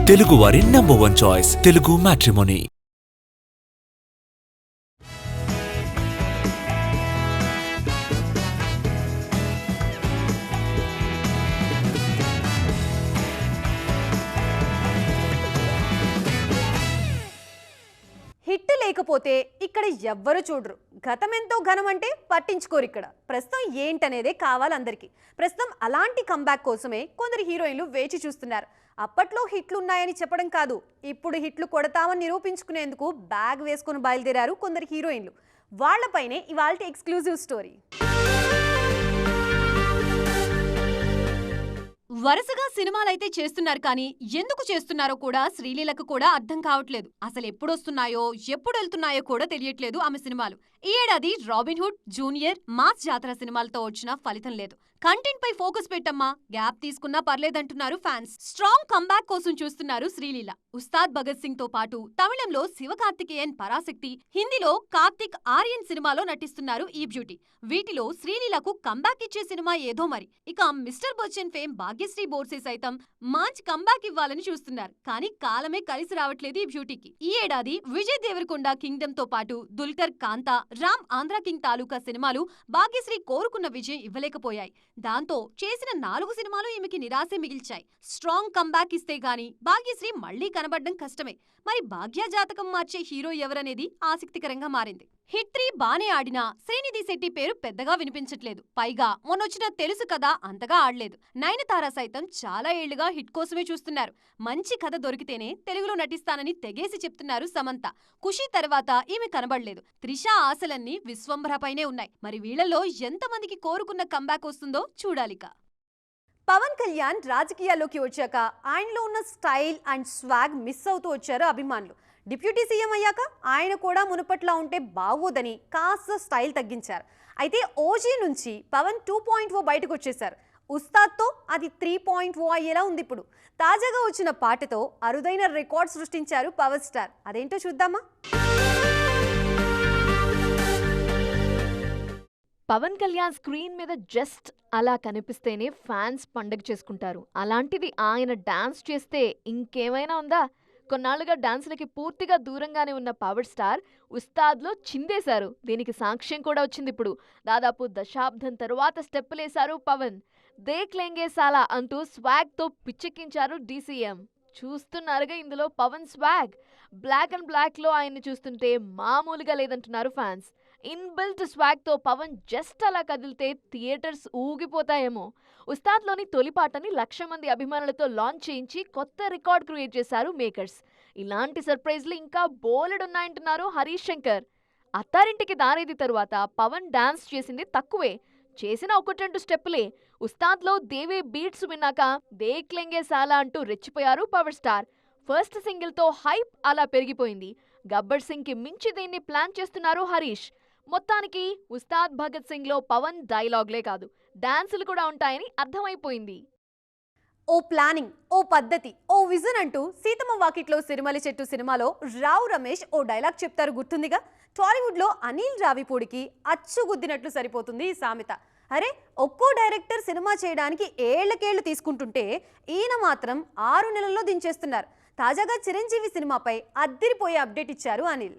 తెలుగువారి #1 choice Telugu matrimony. Hit లేకపోతే ఇక్కడ ఎవ్వరు చూడరు. గతమెంతో ఘనమంటే పట్టించుకోరు. ఇక్కడ ప్రస్తుతం ఏంటనేదే కావాలందరికీ. ప్రస్తుతం అలాంటి కంబ్యాక్ కోసమే కొందరు హీరోయిన్లు వేచి చూస్తున్నారు. అప్పట్లో హిట్లు ఉన్నాయని చెప్పడం కాదు, ఇప్పుడు హిట్లు కొడతామని నిరూపించుకునేందుకు బ్యాగ్ వేసుకుని బయలుదేరారు కొందరు హీరోయిన్లు. వాళ్లపైనే ఇవాల్టి ఎక్స్క్లూజివ్ స్టోరీ. వరుసగా సినిమాలైతే చేస్తున్నారు, కానీ ఎందుకు చేస్తున్నారో కూడా శ్రీలీలకు కూడా అర్థం కావట్లేదు. అసలు ఎప్పుడొస్తున్నాయో ఎప్పుడు వెళ్తున్నాయో కూడా తెలియట్లేదు ఆమె సినిమాలు. ఈ ఏడాది రాబిన్హుడ్, జూనియర్, మాస్ జాతర సినిమాలతో వచ్చిన ఫలితం లేదు. కంటెంట్ పై ఫోకస్ పెట్టమ్మా, గ్యాప్ తీసుకున్నా పర్లేదంటున్నారు ఫ్యాన్స్. స్ట్రాంగ్ కంబ్యాక్ కోసం చూస్తున్నారు శ్రీలీల. ఉస్తాద్ భగత్ సింగ్ తో పాటు తమిళంలో శివకార్తికేయన్ పరాశక్తి, హిందీలో కార్తిక్ ఆర్యన్ సినిమాలో నటిస్తున్నారు ఈ బ్యూటీ. వీటిలో శ్రీలీలకు కంబ్యాక్ ఇచ్చే సినిమా ఏదో మరి. ఇక మిస్టర్ బచ్చన్ ఫేమ్ భాగ్యశ్రీ బోర్సే సైతం మంచి కంబ్యాక్ ఇవ్వాలని చూస్తున్నారు. కానీ కాలమే కలిసి రావట్లేదు ఈ బ్యూటీకి. ఈ ఏడాది విజయ్ దేవరకొండ కింగ్డమ్ తో పాటు దుల్కర్, కాంతా, రామ్ ఆంధ్ర కింగ్ తాలూకా సినిమాలు భాగ్యశ్రీ కోరుకున్న విజయం ఇవ్వలేకపోయాయి. దాంతో చేసిన 4 సినిమాలు ఈమెకి నిరాశే మిగిల్చాయి. స్ట్రాంగ్ కంబ్యాక్ ఇస్తే గాని భాగ్యశ్రీ మళ్లీ కనబడ్డం కష్టమే. మరి భాగ్య జాతకం మార్చే హీరో ఎవరనేది ఆసక్తికరంగా మారింది. హిట్ 3 బానే ఆడినా శ్రీనిధి శెట్టి పేరు పెద్దగా వినిపించట్లేదు. పైగా మొన్నొచ్చిన తెలుసు కదా అంతగా ఆడలేదు. నయనతార సైతం చాలా ఏళ్లుగా హిట్ కోసమే చూస్తున్నారు. మంచి కథ దొరికితేనే తెలుగులో నటిస్తానని తెగేసి చెప్తున్నారు సమంత. ఖుషి తర్వాత ఈమె కనబడలేదు. త్రిష ఆశలన్నీ విశ్వంభరపైనే ఉన్నాయి. మరి వీళ్లలో ఎంతమందికి కోరుకున్న కంబ్యాక్ వస్తుందో చూడాలిక. పవన్ కళ్యాణ్ రాజకీయాల్లోకి వచ్చాక ఆయనలో ఉన్న స్టైల్ అండ్ స్వాగ్ మిస్ అవుతూ వచ్చారు అభిమానులు. డిప్యూటీ సీఎం అయ్యాక ఆయన కూడా మునుపట్లా ఉంటే బాగోదని కాస్త స్టైల్ తగ్గించారు. అయితే ఓజీ నుంచి పవన్ 2.0 బయటకు వచ్చేశారు. ఉస్తాద్తో అది 3.0 అయ్యేలా ఉంది ఇప్పుడు. తాజాగా వచ్చిన పాటతో అరుదైన రికార్డ్ సృష్టించారు పవర్ స్టార్. అదేంటో చూద్దామా? పవన్ కళ్యాణ్ స్క్రీన్ మీద జస్ట్ అలా కనిపిస్తేనే ఫ్యాన్స్ పండగ చేసుకుంటారు. అలాంటిది ఆయన డాన్స్ చేస్తే ఇంకేమైనా ఉందా? కొన్నాళ్లుగా డాన్సులకి పూర్తిగా దూరంగానే ఉన్న పవర్ స్టార్ ఉస్తాద్లో చిందేశారు. దీనికి సాక్ష్యం కూడా వచ్చింది ఇప్పుడు. దాదాపు దశాబ్దం తరువాత స్టెప్పులేశారు పవన్. దేఖ్ లేంగే సాలా అంటూ స్వాగ్తో పిచ్చెక్కించారు డీసీఎం. చూస్తున్నారుగా ఇందులో పవన్ స్వాగ్. బ్లాక్ అండ్ బ్లాక్లో ఆయన్ని చూస్తుంటే మామూలుగా లేదంటున్నారు ఫ్యాన్స్. ఇన్బిల్ట్ స్వాగ్తో పవన్ జస్ట్ అలా కదిలితే థియేటర్స్ ఊగిపోతాయేమో. ఉస్తాద్లోని తొలిపాటని 1,00,000 మంది అభిమానులతో లాంచ్ చేయించి కొత్త రికార్డ్ క్రియేట్ చేశారు మేకర్స్. ఇలాంటి సర్ప్రైజ్లు ఇంకా బోలెడున్నాయంటున్నారు హరీష్ శంకర్. అత్తారింటికి దారేది తరువాత పవన్ డాన్స్ చేసింది తక్కువే, చేసిన 1-2 స్టెప్పులే. ఉస్తాద్లో దేవే బీట్స్ విన్నాక దేఖ్ లెంగే సాలా అంటూ రెచ్చిపోయారు పవర్ స్టార్. ఫస్ట్ సింగిల్తో హైప్ అలా పెరిగిపోయింది. గబ్బర్ సింగ్కి మించి దీన్ని ప్లాన్ చేస్తున్నారు హరీష్. మొత్తానికి ఉస్తాద్ భగత్ సింగ్లో పవన్ డైలాగ్లే కాదు, డాన్సులు కూడా ఉంటాయని అర్థమైపోయింది. ఓ ప్లానింగ్, ఓ పద్ధతి, ఓ విజన్ అంటూ సీతమ్మ వాకిట్లో సిరిమలి చెట్టు సినిమాలో రావు రమేష్ ఓ డైలాగ్ చెప్తారు, గుర్తుందిగా? టాలీవుడ్లో అనిల్ రావిపూడికి అచ్చుగుద్దినట్లు సరిపోతుంది ఈ సామెత. అరే, ఒక్కో డైరెక్టర్ సినిమా చేయడానికి ఏళ్లకేళ్లు తీసుకుంటుంటే ఈయన మాత్రం 6 నెలల్లో దించేస్తున్నారు. తాజాగా చిరంజీవి సినిమాపై అద్దిరిపోయే అప్డేట్ ఇచ్చారు Anil.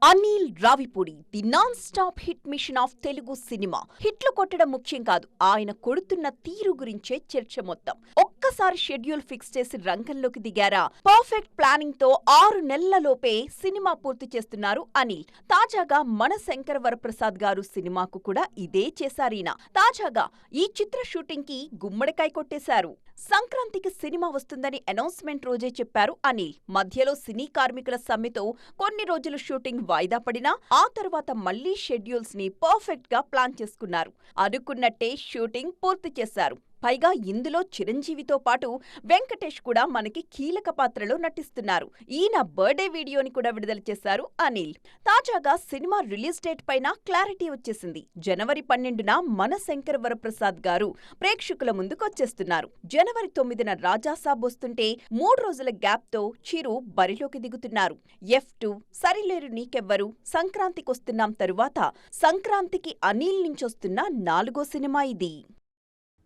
Anil Ravipudi the non stop hit machine of Telugu cinema. హిట్లు కొట్టడం ముఖ్యం కాదు, ఆయన కొడుతున్న తీరు గురించే చర్చ మొత్తం. ఒక్కసారి షెడ్యూల్ ఫిక్స్ చేసి రంగంలోకి దిగారా? పర్ఫెక్ట్ ప్లానింగ్ తో 6 నెలలలోపే సినిమా పూర్తి చేస్తున్నారు అనిల్. తాజాగా మన శంకర వరప్రసాద్ గారు సినిమాకు కూడా ఇదే చేశారీన. తాజాగా ఈ చిత్ర షూటింగ్ కి గుమ్మడికాయ కొట్టేశారు. సంక్రాంతికి సినిమా వస్తుందని అనౌన్స్మెంట్ రోజే చెప్పారు అనిల్. మధ్యలో సినీ కార్మికుల సమ్మెతో కొన్ని రోజులు షూటింగ్ వాయిదా పడినా ఆ తర్వాత మళ్లీ షెడ్యూల్స్ ని పర్ఫెక్ట్ గా ప్లాన్ చేసుకున్నారు. అనుకున్నట్టే షూటింగ్ పూర్తి చేశారు. పైగా ఇందులో చిరంజీవితో పాటు వెంకటేష్ కూడా మనకి కీలక పాత్రలో నటిస్తున్నారు. ఈయన బర్త్డే వీడియోని కూడా విడుదల చేశారు అనిల్. తాజాగా సినిమా రిలీజ్ డేట్ పైన క్లారిటీ వచ్చేసింది. జనవరి 12న మన శంకర వరప్రసాద్ గారు ప్రేక్షకుల ముందుకొచ్చేస్తున్నారు. జనవరి 9న రాజాసాబ్ వస్తుంటే 3 రోజుల గ్యాప్ తో చిరు బరిలోకి దిగుతున్నారు. F2, సరిలేరు నీకెవ్వరు, సంక్రాంతికొస్తున్నాం తరువాత సంక్రాంతికి అనిల్ నుంచొస్తున్న 4వ సినిమా ఇది.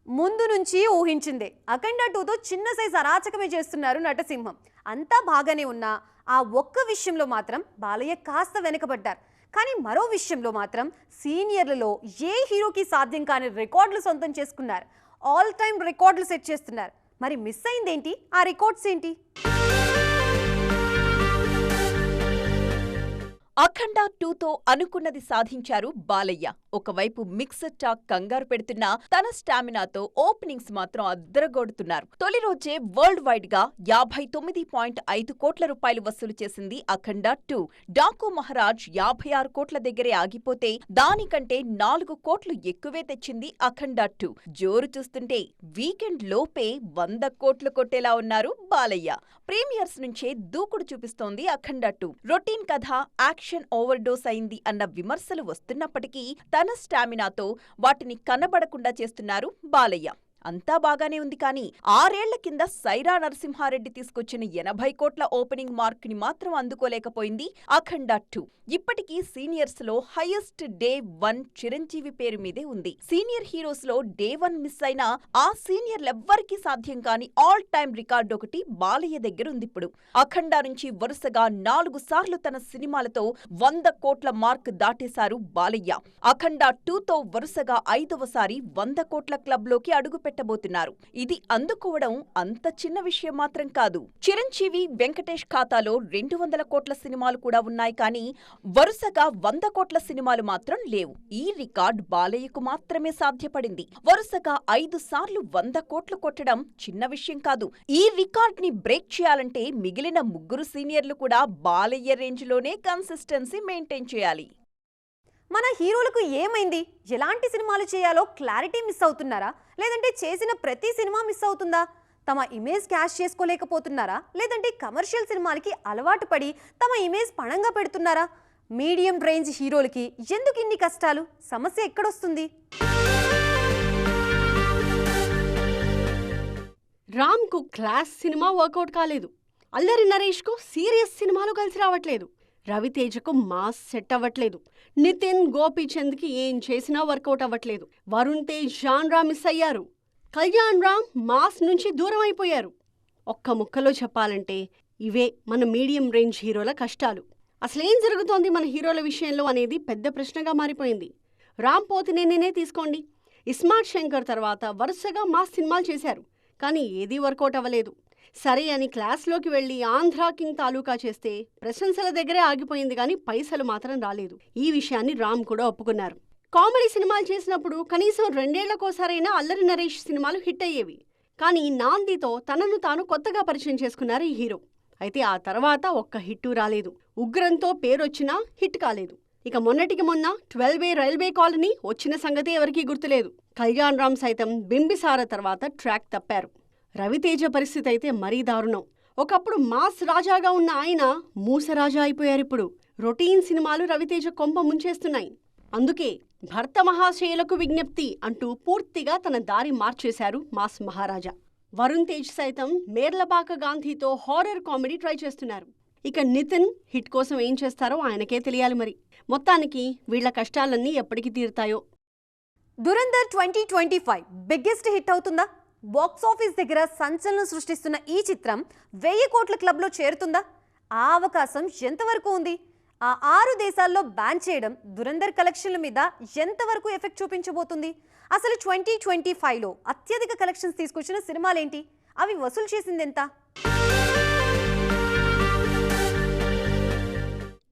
ముందు నుంచి ఊహించిందే. అఖండ 2తో చిన్న సైజ్ అరాచకమే చేస్తున్నారు నటసింహం. అంతా బాగానే ఉన్నా ఆ ఒక్క విషయంలో మాత్రం బాలయ్య కాస్త వెనకబడ్డారు. కానీ మరో విషయంలో మాత్రం సీనియర్లలో ఏ హీరోకి సాధ్యం కాని రికార్డులు సొంతం చేసుకున్నారు. ఆల్ టైమ్ రికార్డులు సెట్ చేస్తున్నారు. మరి మిస్ అయిందేంటి? ఆ రికార్డ్స్ ఏంటి? అఖండ 2తో అనుకున్నది సాధించారు బాలయ్య. ఒకవైపు మిక్స్డ్ టాక్ కంగారు పెడుతున్నా తన స్టామినాతో ఓపెనింగ్స్ మాత్రం అద్దరగొడుతున్నారు. తొలి రోజే వరల్డ్ వైడ్ గా 59.5 కోట్ల రూపాయలు వసూలు చేసింది అఖండ 2. డాకు మహారాజ్ 56 కోట్ల దగ్గరే ఆగిపోతే దానికంటే 4 కోట్లు ఎక్కువే తెచ్చింది అఖండ 2. జోరు చూస్తుంటే వీకెండ్ లోపే 100 కోట్లు కొట్టేలా ఉన్నారు బాలయ్య. ప్రీమియర్స్ నుంచే దూకుడు చూపిస్తోంది అఖండ 2. రొటీన్ కథ యాక్షన్ ఓవర్డోస్ అయింది అన్న విమర్శలు వస్తున్నప్పటికీ తన స్టామినాతో వాటిని కనబడకుండా చేస్తున్నారు బాలయ్య. అంతా బాగానే ఉంది కానీ 6 ఏళ్ల కింద సైరా నరసింహారెడ్డి తీసుకొచ్చిన 80 కోట్ల ఓపెనింగ్ మార్క్ ని మాత్రం అందుకోలేకపోయింది అఖండ 2. ఇప్పటికీ సీనియర్స్ లో హైయెస్ట్ డే 1 చిరంజీవి పేరు మీదే ఉంది. సీనియర్ హీరోస్ లో డే 1 మిస్ అయినా ఆ సీనియర్లెవ్వరికీ సాధ్యం కాని ఆల్ టైమ్ రికార్డు ఒకటి బాలయ్య దగ్గర ఉంది. ఇప్పుడు అఖండ నుంచి వరుసగా 4 సార్లు తన సినిమాలతో 100 కోట్ల మార్క్ దాటేశారు బాలయ్య. అఖండ 2తో వరుసగా 5వసారి 100 కోట్ల క్లబ్ లోకి అడుగు పెట్టబోతున్నారు. ఇది అందుకోవడం అంత చిన్న విషయం మాత్రం కాదు. చిరంజీవి, వెంకటేష్ ఖాతాలో 200 కోట్ల సినిమాలు కూడా ఉన్నాయి కానీ వరుసగా 100 కోట్ల సినిమాలు మాత్రం లేవు. ఈ రికార్డ్ బాలయ్యకు మాత్రమే సాధ్యపడింది. వరుసగా 5 సార్లు 100 కోట్లు కొట్టడం చిన్న విషయం కాదు. ఈ రికార్డ్ ని బ్రేక్ చేయాలంటే మిగిలిన 3 సీనియర్లు కూడా బాలయ్య రేంజ్ లోనే కన్సిస్టెన్సీ మెయింటైన్ చేయాలి. మన హీరోలకు ఏమైంది? ఎలాంటి సినిమాలు చేయాలో క్లారిటీ మిస్ అవుతున్నారా? లేదంటే చేసిన ప్రతి సినిమా మిస్ అవుతుందా? తమ ఇమేజ్ క్యాష్ చేసుకోలేకపోతున్నారా? లేదంటే కమర్షియల్ సినిమాలకి అలవాటు పడి తమ ఇమేజ్ పణంగా పెడుతున్నారా? మీడియం రేంజ్ హీరోలకి ఎందుకు ఇన్ని కష్టాలు? సమస్య ఎక్కడొస్తుంది? రామ్కు క్లాస్ సినిమా వర్కౌట్ కాలేదు. అల్లరి నరేష్కు సీరియస్ సినిమాలు కలిసి రావట్లేదు. రవితేజకు మాస్ సెట్ అవ్వట్లేదు. నితిన్, గోపీచంద్కి ఏం చేసినా వర్కౌట్ అవ్వట్లేదు. వరుణ్ తేజ్ జాన్రా మిస్ అయ్యారు. కళ్యాణ్ రామ్ మాస్ నుంచి దూరం అయిపోయారు. ఒక్క ముక్కలో చెప్పాలంటే ఇవే మన మీడియం రేంజ్ హీరోల కష్టాలు. అసలేం జరుగుతోంది మన హీరోల విషయంలో అనేది పెద్ద ప్రశ్నగా మారిపోయింది. రామ్ పోతినేనినే తీసుకోండి. ఇస్మార్ట్ శంకర్ తర్వాత వరుసగా మాస్ సినిమాలు చేశారు కానీ ఏదీ వర్కౌట్ అవ్వలేదు. సరే అని క్లాస్లోకి వెళ్లి ఆంధ్రా కింగ్ తాలూకా చేస్తే ప్రశంసల దగ్గరే ఆగిపోయింది కానీ పైసలు మాత్రం రాలేదు. ఈ విషయాన్ని రామ్ కూడా ఒప్పుకున్నారు. కామెడీ సినిమాలు చేసినప్పుడు కనీసం 2 ఏళ్లకోసారైనా అల్లరి నరేష్ సినిమాలు హిట్ అయ్యేవి. కానీ నాందితో తనను తాను కొత్తగా పరిచయం చేసుకున్నారు ఈ హీరో. అయితే ఆ తర్వాత ఒక్క హిట్టు రాలేదు. ఉగ్రంతో పేరొచ్చినా హిట్ కాలేదు. ఇక మొన్నటికి మొన్న 12A రైల్వే కాలనీ వచ్చిన సంగతి ఎవరికీ గుర్తులేదు. కళ్యాణ్ రామ్ సైతం బింబిసార తర్వాత ట్రాక్ తప్పారు. రవితేజ పరిస్థితి అయితే మరీ దారుణం. ఒకప్పుడు మాస్ రాజాగా ఉన్న ఆయన మూసరాజా అయిపోయారిప్పుడు. రొటీన్ సినిమాలు రవితేజ కొంప ముంచేస్తున్నాయి. అందుకే భర్త మహాశయులకు విజ్ఞప్తి అంటూ పూర్తిగా తన దారి మార్చేశారు మాస్ మహారాజా. వరుణ్ తేజ్ సైతం మేర్లపాక గాంధీతో హారర్ కామెడీ ట్రై చేస్తున్నారు. ఇక నితిన్ హిట్ కోసం ఏం చేస్తారో ఆయనకే తెలియాలి. మరి మొత్తానికి వీళ్ల కష్టాలన్నీ ఎప్పటికి తీరుతాయో. దురంధర్ 2025 బిగ్గెస్ట్ హిట్ అవుతుందా? బాక్స్ ఆఫీస్ దగ్గర సంచలనం సృష్టిస్తున్న ఈ చిత్రం 1000 కోట్ల క్లబ్లో చేరుతుందా? ఆ అవకాశం ఎంతవరకు ఉంది? ఆ 6 దేశాల్లో బ్యాన్ చేయడం దురంధర్ కలెక్షన్ల మీద ఎంతవరకు ఎఫెక్ట్ చూపించబోతుంది? అసలు 2025లో అత్యధిక కలెక్షన్స్ తీసుకొచ్చిన సినిమాలేంటి? అవి వసూలు చేసిందెంత?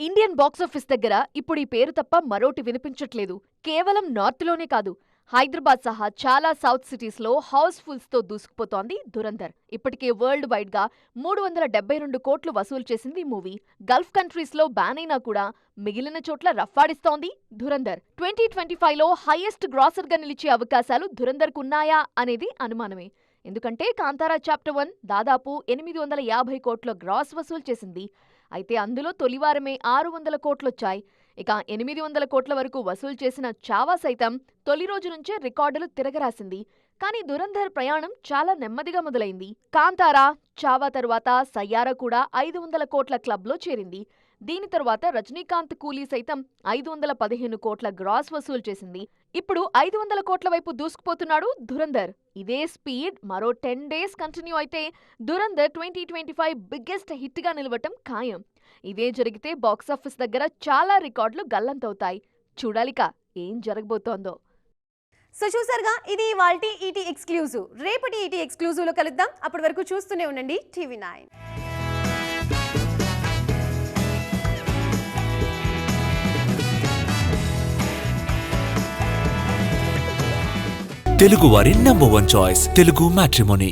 ఇండియన్ బాక్సాఫీస్ దగ్గర ఇప్పుడు ఈ పేరు తప్ప మరోటి వినిపించట్లేదు. కేవలం నార్త్లోనే కాదు, హైదరాబాద్ సహా చాలా సౌత్ సిటీస్లో హౌస్ఫుల్స్తో దూసుకుపోతోంది దురంధర్. ఇప్పటికే వరల్డ్ వైడ్గా 372 కోట్లు వసూలు చేసింది మూవీ. గల్ఫ్ కంట్రీస్లో బ్యాన్ అయినా కూడా మిగిలిన చోట్ల రఫ్ఫాడిస్తోంది దురంధర్. 2025లో హైయెస్ట్ గ్రాసర్గా నిలిచే అవకాశాలు దురంధర్కున్నాయా అనేది అనుమానమే. ఎందుకంటే కాంతారా చాప్టర్ 1 దాదాపు 850 కోట్ల గ్రాస్ వసూలు చేసింది. అయితే అందులో తొలివారమే 600 కోట్లొచ్చాయి. ఇక 800 కోట్ల వరకు వసూలు చేసిన చావా సైతం తొలి రోజు నుంచే రికార్డులు తిరగరాసింది. కానీ దురంధర్ ప్రయాణం చాలా నెమ్మదిగా మొదలైంది. కాంతారా, చావా తరువాత సయ్యారా కూడా 500 కోట్ల క్లబ్లో చేరింది. దీని తర్వాత రజనీకాంత్ కూలీ సైతం 515 కోట్ల గ్రాస్ వసూలు చేసింది. ఇప్పుడు 500 కోట్ల వైపు దూసుకుపోతున్నాడు ధురంధర్. ఇదే స్పీడ్ మరో 10 డేస్ కంటిన్యూ అయితే ధురంధర్ 2025 బిగ్గెస్ట్ హిట్ గా నిలవటం ఖాయం. ఇదే జరిగితే బాక్సాఫీస్ దగ్గర చాలా రికార్డులు గల్లంతవుతాయి. చూడాలిక ఏం జరగబోతోందో. సో చూసారుగా, ఇది ఇవాల్టి ఈటీ ఎక్స్క్లూజివ్. రేపటి ఈటీ ఎక్స్క్లూజివ్ లో కలుద్దాం. అప్పటి వరకు చూస్తూనే ఉండండి TV9. తెలుగు వారి నంబర్ 1 చాయిస్ తెలుగు మ్యాట్రిమోనీ.